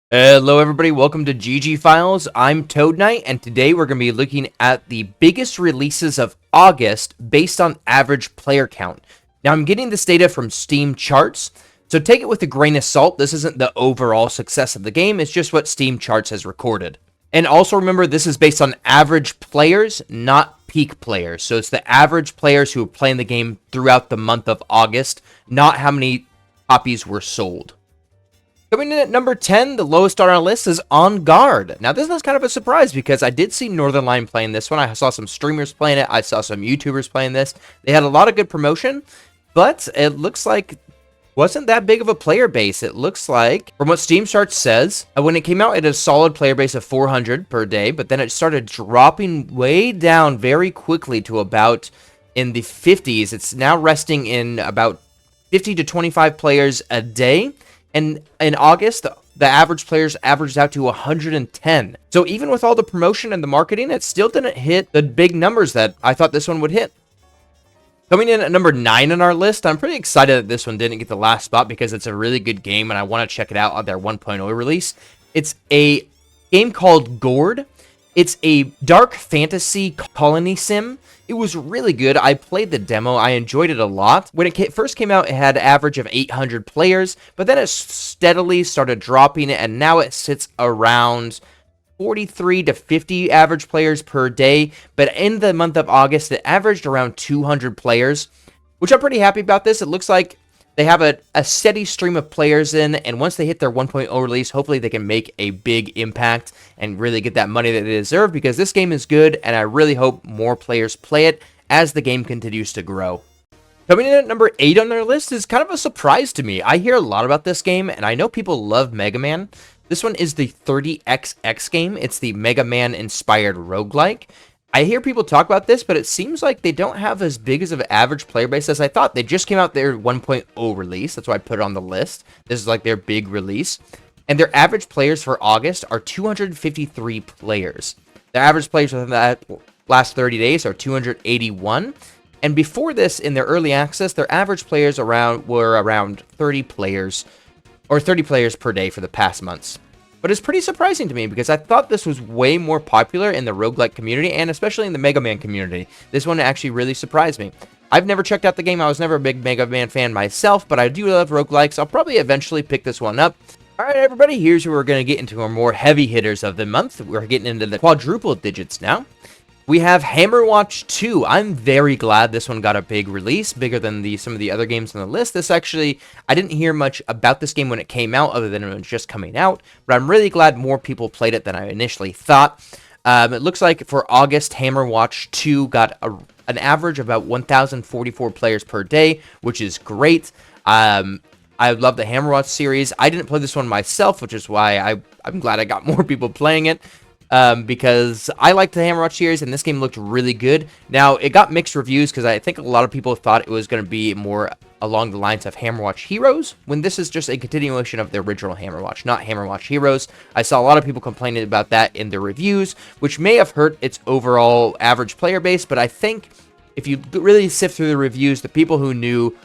Hello everybody, welcome to GG Files. I'm Toad Knight, and today we're going to be looking at the biggest releases of August based on average player count. Now I'm getting this data from Steam charts, so take it with a grain of salt. This isn't the overall success of the game, it's just what Steam charts has recorded. And also remember, this is based on average players, not peak players. So it's the average players who are playing the game throughout the month of August, not how many copies were sold. Coming in at number 10, the lowest on our list is On Guard. Now, this was kind of a surprise because I did see Northernlion playing this one. I saw some streamers playing it. I saw some YouTubers playing this. They had a lot of good promotion, but it looks like wasn't that big of a player base. It looks like, from what Steam Charts says, when it came out, it had a solid player base of 400 per day, but then it started dropping way down very quickly to about in the 50s. It's now resting in about 50 to 25 players a day. And in August, the average players averaged out to 110. So even with all the promotion and the marketing, it still didn't hit the big numbers that I thought this one would hit. Coming in at number 9 on our list, I'm pretty excited that this one didn't get the last spot because it's a really good game and I want to check it out on their 1.0 release. It's a game called Gord. It's a dark fantasy colony sim. It was really good. I played the demo. I enjoyed it a lot. When it first came out, it had an average of 800 players, but then it steadily started dropping, and now it sits around 43 to 50 average players per day. But in the month of August, it averaged around 200 players, which I'm pretty happy about this. It looks like they have a steady stream of players in, and once they hit their 1.0 release, hopefully they can make a big impact and really get that money that they deserve, because this game is good, and I really hope more players play it as the game continues to grow. Coming in at number 8 on their list is kind of a surprise to me. I hear a lot about this game, and I know people love Mega Man. This one is the 30XX game. It's the Mega Man-inspired roguelike. I hear people talk about this, but it seems like they don't have as big as of an average player base as I thought. They just came out their 1.0 release. That's why I put it on the list. This is like their big release. And their average players for August are 253 players. Their average players within that last 30 days are 281. And before this, in their early access, their average players were around 30 players, or 30 players per day for the past months. But it's pretty surprising to me because I thought this was way more popular in the roguelike community and especially in the Mega Man community. This one actually really surprised me. I've never checked out the game. I was never a big Mega Man fan myself, but I do love roguelikes. I'll probably eventually pick this one up. Alright everybody, here's where we're going to get into our more heavy hitters of the month. We're getting into the quadruple digits now. We have Hammerwatch II. I'm very glad this one got a big release, bigger than some of the other games on the list. This actually, I didn't hear much about this game when it came out, other than it was just coming out, but I'm really glad more people played it than I initially thought. It looks like for August, Hammerwatch II got an average of about 1,044 players per day, which is great. I love the Hammerwatch series. I didn't play this one myself, which is why I'm glad I got more people playing it. Because I liked the Hammerwatch series, and this game looked really good. Now, it got mixed reviews, because I think a lot of people thought it was going to be more along the lines of Hammerwatch Heroes, when this is just a continuation of the original Hammerwatch, not Hammerwatch Heroes. I saw a lot of people complaining about that in their reviews, which may have hurt its overall average player base, but I think if you really sift through the reviews, the people who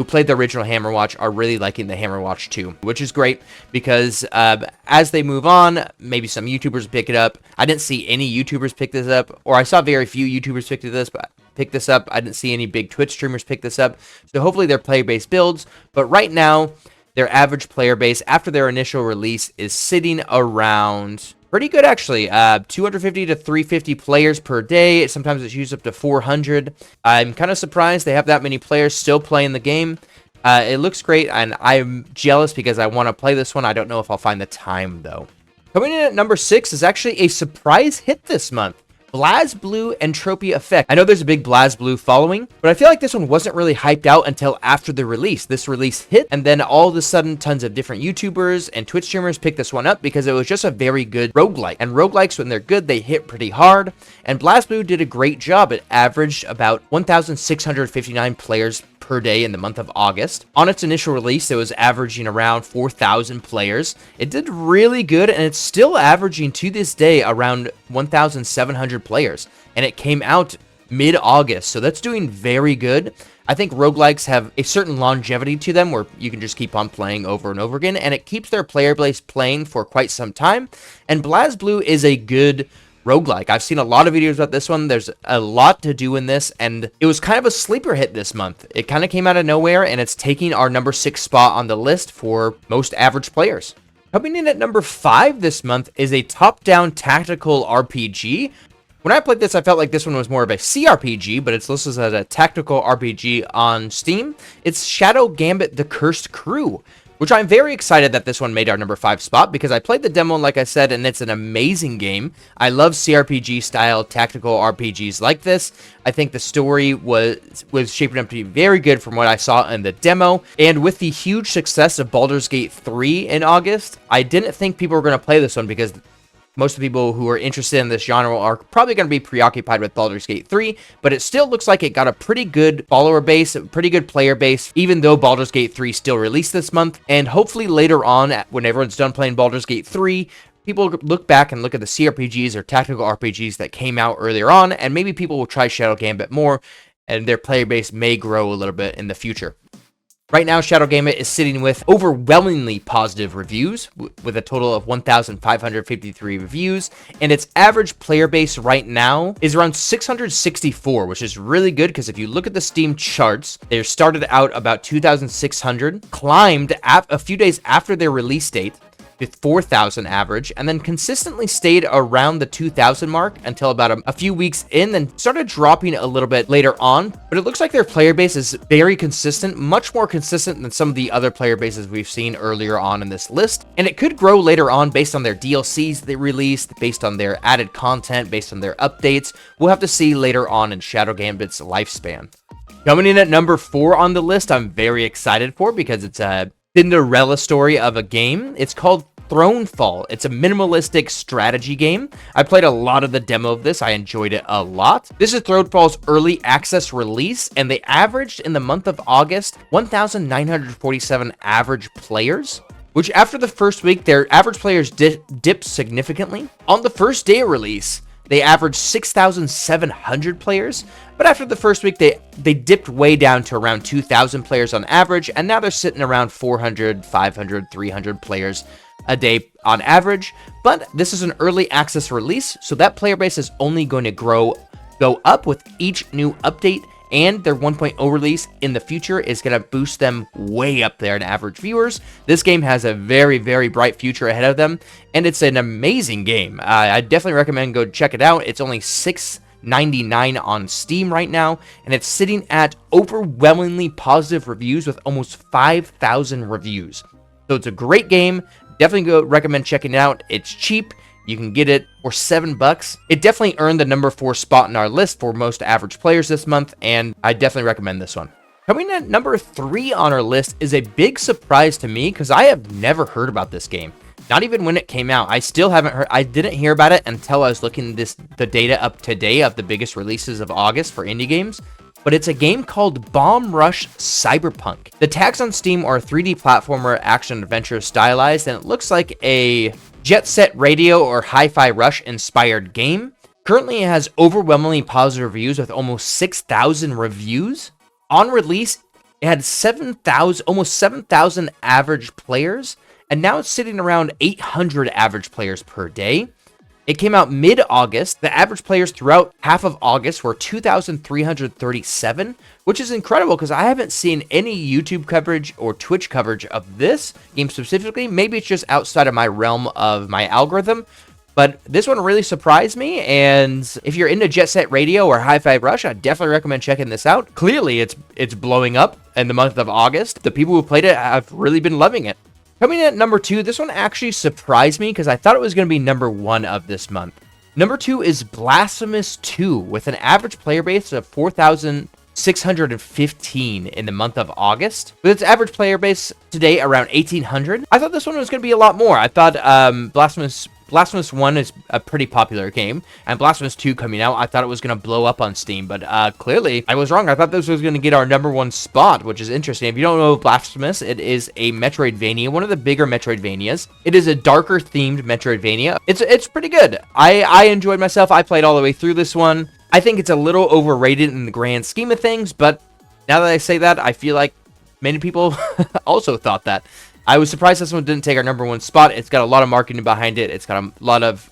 played the original Hammerwatch are really liking the Hammerwatch 2, which is great because as they move on, maybe some YouTubers pick it up. I didn't see any YouTubers pick this up, or I saw very few YouTubers pick this up. I didn't see any big Twitch streamers pick this up, so hopefully their player base builds. But right now, their average player base after their initial release is sitting around pretty good, actually. 250 to 350 players per day. Sometimes it's used up to 400. I'm kind of surprised they have that many players still playing the game. It looks great, and I'm jealous because I want to play this one. I don't know if I'll find the time, though. Coming in at number 6 is actually a surprise hit this month. BlazBlue Entropy Effect. I know there's a big BlazBlue following, but I feel like this one wasn't really hyped out until after the release. This release hit, and then all of a sudden, tons of different YouTubers and Twitch streamers picked this one up because it was just a very good roguelike. And roguelikes, when they're good, they hit pretty hard. And BlazBlue did a great job. It averaged about 1,659 players per day in the month of August. On its initial release, it was averaging around 4,000 players. It did really good, and it's still averaging to this day around 1,700 players. And it came out mid-August, so that's doing very good. I think roguelikes have a certain longevity to them where you can just keep on playing over and over again, and it keeps their player base playing for quite some time. And BlazBlue is a good roguelike. I've seen a lot of videos about this one. There's a lot to do in this, and it was kind of a sleeper hit this month. It kind of came out of nowhere, and it's taking our number 6 spot on the list for most average players. Coming in at number 5 this month is a top-down tactical RPG. When I played this, I felt like this one was more of a CRPG, but it's listed as a tactical RPG on Steam. It's Shadow Gambit: The Cursed Crew, which I'm very excited that this one made our number 5 spot because I played the demo, like I said, and it's an amazing game. I love CRPG-style tactical RPGs like this. I think the story was shaping up to be very good from what I saw in the demo. And with the huge success of Baldur's Gate 3 in August, I didn't think people were going to play this one because most of the people who are interested in this genre are probably going to be preoccupied with Baldur's Gate 3, but it still looks like it got a pretty good follower base, a pretty good player base, even though Baldur's Gate 3 still released this month. And hopefully later on, when everyone's done playing Baldur's Gate 3, people look back and look at the CRPGs or tactical RPGs that came out earlier on, and maybe people will try Shadow Gambit more, and their player base may grow a little bit in the future. Right now, Shadow Gambit is sitting with overwhelmingly positive reviews, with a total of 1,553 reviews, and its average player base right now is around 664, which is really good because if you look at the Steam charts, they started out about 2,600, climbed a few days after their release date, with 4,000 average, and then consistently stayed around the 2,000 mark until about a few weeks in, then started dropping a little bit later on. But it looks like their player base is very consistent, much more consistent than some of the other player bases we've seen earlier on in this list. And it could grow later on based on their DLCs they released, based on their added content, based on their updates. We'll have to see later on in Shadow Gambit's lifespan. Coming in at number 4 on the list, I'm very excited for because it's a Cinderella story of a game. It's called Thronefall. It's a minimalistic strategy game. I played a lot of the demo of this. I enjoyed it a lot. This is Thronefall's early access release, and they averaged in the month of August 1,947 average players, which after the first week, their average players dipped significantly. On the first day of release, they averaged 6,700 players, but after the first week, they dipped way down to around 2,000 players on average, and now they're sitting around 400, 500, 300 players a day on average. But this is an early access release, so that player base is only going to go up with each new update, and their 1.0 release in the future is going to boost them way up there in average viewers. This game has a very, very bright future ahead of them, and it's an amazing game. I definitely recommend go check it out. It's only $6.99 on Steam right now, and it's sitting at overwhelmingly positive reviews with almost 5,000 reviews. So it's a great game. Definitely recommend checking it out. It's cheap. You can get it for $7. It definitely earned the number 4 spot in our list for most average players this month, and I definitely recommend this one. Coming in at number 3 on our list is a big surprise to me because I have never heard about this game. Not even when it came out. I still haven't heard. I didn't hear about it until I was looking the data up today of the biggest releases of August for indie games. But it's a game called Bomb Rush Cyberpunk. The tags on Steam are a 3D platformer action adventure stylized, and it looks like a Jet Set Radio or Hi-Fi Rush inspired game. Currently, it has overwhelmingly positive reviews with almost 6,000 reviews. On release, it had almost 7,000 average players, and now it's sitting around 800 average players per day. It came out mid-August. The average players throughout half of August were 2,337, which is incredible because I haven't seen any YouTube coverage or Twitch coverage of this game specifically. Maybe it's just outside of my realm of my algorithm, but this one really surprised me, and if you're into Jet Set Radio or Hi-Fi Rush, I definitely recommend checking this out. Clearly, it's blowing up in the month of August. The people who played it have really been loving it. Coming in at number 2, this one actually surprised me because I thought it was going to be number 1 of this month. Number 2 is Blasphemous II with an average player base of 4,615 in the month of August. With its average player base today around 1,800. I thought this one was going to be a lot more. I thought Blasphemous 1 is a pretty popular game, and Blasphemous 2 coming out, I thought it was going to blow up on Steam, but clearly I was wrong. I thought this was going to get our number 1 spot, which is interesting. If you don't know Blasphemous, it is a Metroidvania, one of the bigger Metroidvanias. It is a darker themed Metroidvania. It's pretty good. I enjoyed myself. I played all the way through this one. I think it's a little overrated in the grand scheme of things, but now that I say that, I feel like many people also thought that. I was surprised this one didn't take our #1 spot. It's got a lot of marketing behind it. It's got a lot of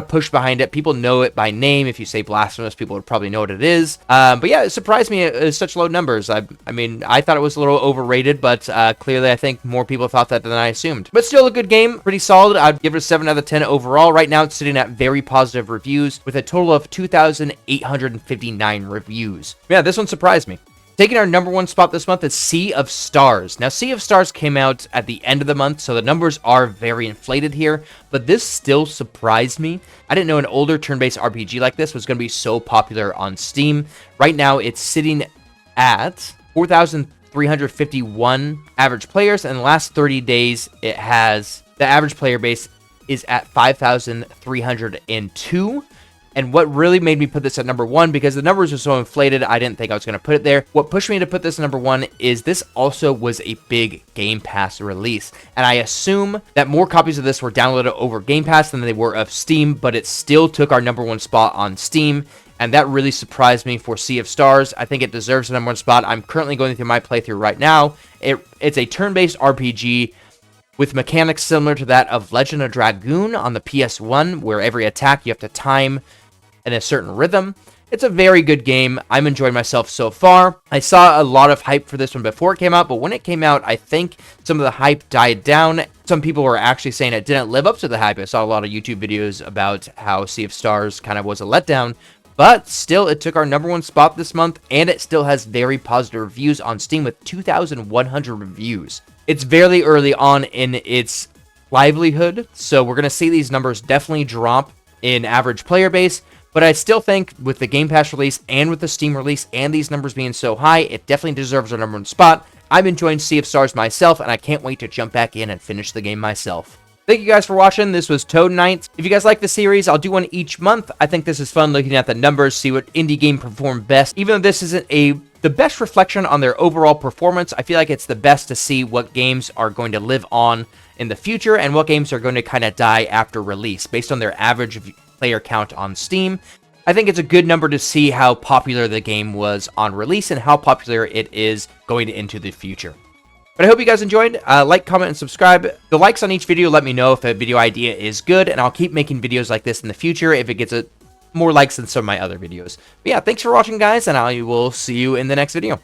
push behind it. People know it by name. If you say Blasphemous, people would probably know what it is. But yeah, it surprised me at such low numbers. I mean, I thought it was a little overrated, but clearly I think more people thought that than I assumed. But still a good game, pretty solid. I'd give it a 7 out of 10 overall. Right now it's sitting at very positive reviews with a total of 2,859 reviews. Yeah, this one surprised me. Taking our #1 spot this month is Sea of Stars. Now, Sea of Stars came out at the end of the month, so the numbers are very inflated here, but this still surprised me. I didn't know an older turn-based RPG like this was going to be so popular on Steam. Right now, it's sitting at 4,351 average players, and in the last 30 days, it has the average player base is at 5,302. And what really made me put this at #1, because the numbers are so inflated, I didn't think I was going to put it there. What pushed me to put this at #1 is this also was a big Game Pass release. And I assume that more copies of this were downloaded over Game Pass than they were of Steam, but it still took our #1 spot on Steam. And that really surprised me for Sea of Stars. I think it deserves the #1 spot. I'm currently going through my playthrough right now. It's a turn-based RPG with mechanics similar to that of Legend of Dragoon on the PS1, where every attack you have to time in a certain rhythm. It's a very good game. I'm enjoying myself so far. I saw a lot of hype for this one before it came out, but when it came out, I think some of the hype died down. Some people were actually saying it didn't live up to the hype. I saw a lot of YouTube videos about how Sea of Stars kind of was a letdown, but still, it took our #1 spot this month, and it still has very positive reviews on Steam with 2,100 reviews. It's very early on in its livelihood, so we're going to see these numbers definitely drop in average player base. But I still think with the Game Pass release and with the Steam release and these numbers being so high, it definitely deserves our #1 spot. I'm enjoying Sea of Stars myself, and I can't wait to jump back in and finish the game myself. Thank you guys for watching. This was Toad Knight. If you guys like the series, I'll do one each month. I think this is fun looking at the numbers, see what indie game performed best. Even though this isn't the best reflection on their overall performance, I feel like it's the best to see what games are going to live on in the future and what games are going to kind of die after release based on their average player count on Steam. I think it's a good number to see how popular the game was on release and how popular it is going into the future. But I hope you guys enjoyed. Like, comment, and subscribe. The likes on each video let me know if a video idea is good, and I'll keep making videos like this in the future if it gets more likes than some of my other videos. But yeah, thanks for watching, guys, and I will see you in the next video.